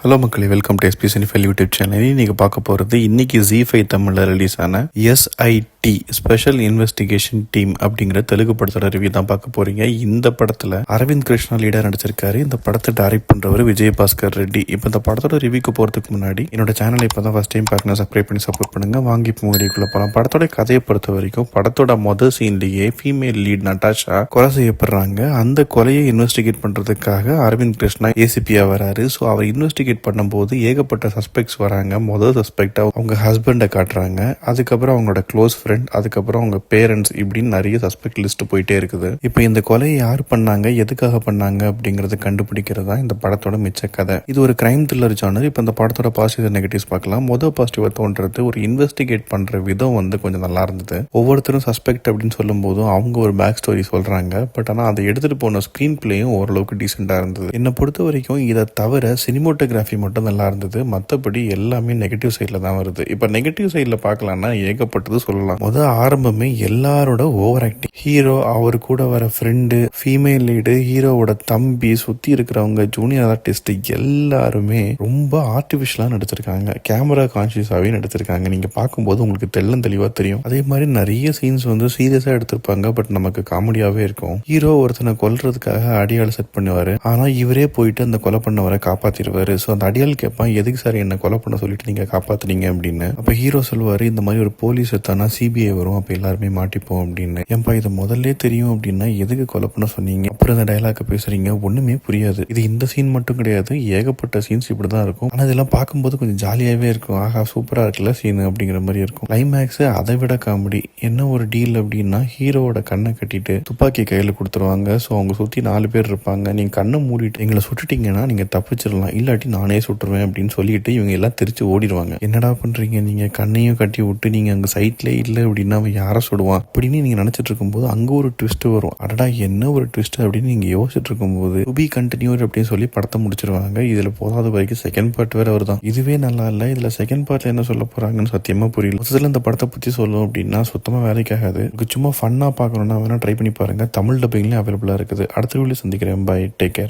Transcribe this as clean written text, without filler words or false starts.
Hello மக்களே, welcome to SP cinephile YouTube channel. நீங்கள் பார்க்க போகிறது இன்றைக்கி ஜி5 தமிழில் ரிலீஸ் ஆன எஸ்ஐடி ஸ்பெஷல் இன்வெஸ்டிகேஷன் டீம் அப்படிங்கிற தெலுங்கு படத்தோட ரிவ்யூ தான் பார்க்க போகிறீங்க. இந்த படத்தில் அரவிந்த் கிருஷ்ணா லீடர் நடிச்சிருக்காரு. இந்த படத்தை டைரக்ட் பண்ணுறவர் விஜயபாஸ்கர் ரெட்டி. இப்போ இந்த படத்தோட ரிவ்யூக்கு போகிறதுக்கு முன்னாடி என்னோட சேனலை இப்போ தான் ஃபஸ்ட் டைம் பார்க்கணும், சப்ஸ்கிரைப் பண்ணி சப்போர்ட் பண்ணுங்கள். வாங்கி மூவிக்குள்ளே போகலாம். படத்தோட கதையை பொறுத்த வரைக்கும் படத்தோட மொதல் சீன்லேயே ஃபீமேல் லீட் நட்டாஷா கொலை செய்யப்படுறாங்க. அந்த கொலையை இன்வெஸ்டிகேட் பண்ணுறதுக்காக அரவிந்த் கிருஷ்ணா ஏசிபியா வராரு. ஸோ அவர் இன்வெஸ்டிகேட் பண்ணும்போது ஏகப்பட்ட சஸ்பெக்ட்ஸ் வராங்க. முதல் சஸ்பெக்ட் அவங்க ஹஸ்பண்டை காட்டுறாங்க, அதுக்கப்புறம் அவங்களோட க்ளோஸ் ஃப்ரெண்ட், அதுக்கப்புறம் அவங்க பேரண்ட்ஸ், இப்படின்னு நிறைய சஸ்பெக்ட் லிஸ்ட் போயிட்டே இருக்குது. இப்போ இந்த கொலையை யார் பண்ணாங்க, எதுக்காக பண்ணாங்க அப்படிங்கறத கண்டுபிடிக்கிறது தான் இந்த படத்தோட மிச்ச கதை. இது ஒரு கிரைம் த்ரில்லர் ஜானர். இப்போ இந்த படத்தோட பாசிட்டிவ் நெகட்டிவ்ஸ் பார்க்கலாம். முதல் பாசிட்டிவா தோன்றது ஒரு இன்வெஸ்டிகேட் பண்ற விதம் கொஞ்சம் நல்லா இருந்தது. ஒவ்வொருத்தரும் சஸ்பெக்ட் அப்படின்னு சொல்லும் போதும் அவங்க ஒரு பேக் ஸ்டோரி சொல்றாங்க. பட் ஆனால் அதை எடுத்துட்டு போன ஸ்கிரீன் பிளேயும் ஓரளவுக்கு டீசெண்டா இருந்தது. என்னை பொறுத்த வரைக்கும் இதை தவிர சினிமோட்டோகிராஃபி மட்டும் நல்லா இருந்தது. மற்றபடி எல்லாமே நெகட்டிவ் சைடில் தான் வருது. இப்போ நெகட்டிவ் சைடில் பார்க்கலாம்னா ஏகப்பட்டது சொல்லலாம். ஆரம்பமே எல்லாரோட ஓவர் ஆக்டிங். ஹீரோ, அவர் கூட வர ஃப்ரெண்டு, ஃபீமேல் லீடு, ஹீரோவோட தம்பி, சுற்றி இருக்கிறவங்க, ஜூனியர் ஆர்டிஸ்ட் எல்லாருமே ரொம்ப ஆர்டிஃபிஷியலாக நடிச்சிருக்காங்க. கேமரா கான்சியஸாகவே நடிச்சிருக்காங்க. நீங்கள் பார்க்கும்போது உங்களுக்கு தெளிவாக தெரியும். அதே மாதிரி நிறைய சீன்ஸ் சீரியஸாக எடுத்திருப்பாங்க. பட் நமக்கு காமெடியாகவே இருக்கும். ஹீரோ ஒருத்தனை கொல்றதுக்காக அடியாள் செட் பண்ணுவார். ஆனால் இவரே போயிட்டு அந்த கொலை பண்ணவரை காப்பாற்றிடுவார். ஸோ அந்த அடியாள் கேட்பான், எதுக்கு சார் என்ன கொலை பண்ண சொல்லிட்டு நீங்க காப்பாத்துனீங்க அப்படின்னு. அப்ப ஹீரோ சொல்லுவாரு, இந்த மாதிரி ஒரு போலீஸ் எடுத்தானா சிபிஐ வரும், அப்ப எல்லாருமே மாட்டிப்போம் அப்படின்னு. ஏன்பா இது முதல்ல தெரியும் அப்படின்னா எதுக்கு கொலை பண்ண சொன்னீங்க? அப்புறம் இந்த டைலாக பேசுறீங்க, ஒண்ணுமே புரியாது. இது இந்த சீன் மட்டும் கிடையாது, ஏகப்பட்ட சீன்ஸ் இப்படிதான் இருக்கும். ஆனா இதெல்லாம் பார்க்கும்போது கொஞ்சம் ஜாலியாவே இருக்கும். ஆஹா சூப்பரா இருக்குல்ல சீன் அப்படிங்கிற மாதிரி இருக்கும். கிளைமேக்ஸ் அதை விட காமெடி. என்ன ஒரு டீல் அப்படின்னா, ஹீரோவோட கண்ணை கட்டிட்டு துப்பாக்கி கையில கொடுத்துருவாங்க. ஸோ அவங்க சுத்தி 4 பேர் இருப்பாங்க. நீங்க கண்ணை மூடிட்டு எங்களை சுட்டுட்டீங்கன்னா நீங்க தப்பிச்சிடலாம், இல்லாட்டி நானே சுட்டுருவேன் அப்படின்னு சொல்லிட்டு இவங்க எல்லாம் திருச்சி ஓடிடுவாங்க. என்னடா பண்றீங்க நீங்க, கண்ணையும் கட்டி விட்டு நீங்க அங்க சைட்ல இல்ல அப்படின்னா அவன் யாரை சுடுவான் அப்படின்னு நீங்க நினைச்சிட்டு இருக்கும்போது அங்க ஒரு ட்விஸ்ட் வரும். அடடா என்ன ஒரு ட்விஸ்ட் அப்படின்னு நீங்க யோசிச்சுட்டு இருக்கும்போது டு பி கண்டினியூட் அப்படின்னு சொல்லி படத்தை முடிச்சிருவாங்க. இதுல போதாத வரைக்கும் செகண்ட் பார்ட் வேற வருதான். இதுவே நல்லா இல்ல, இதுல செகண்ட் பார்ட்ல என்ன சொல்ல போறாங்கன்னு சத்தியமா புரியல. முதல்ல இந்த படத்தை பத்தி சொல்லணும் அப்படின்னா சுத்தமா வேலைக்காகாது. சும்மா ஃபன்னா பார்க்கணும்னா வேணா ட்ரை பண்ணி பாருங்க. தமிழ் டப்பிங்லயும் அவைலபிளா இருக்குது. அடுத்த வீடியோ சந்திக்கிறேன். Bye, take care.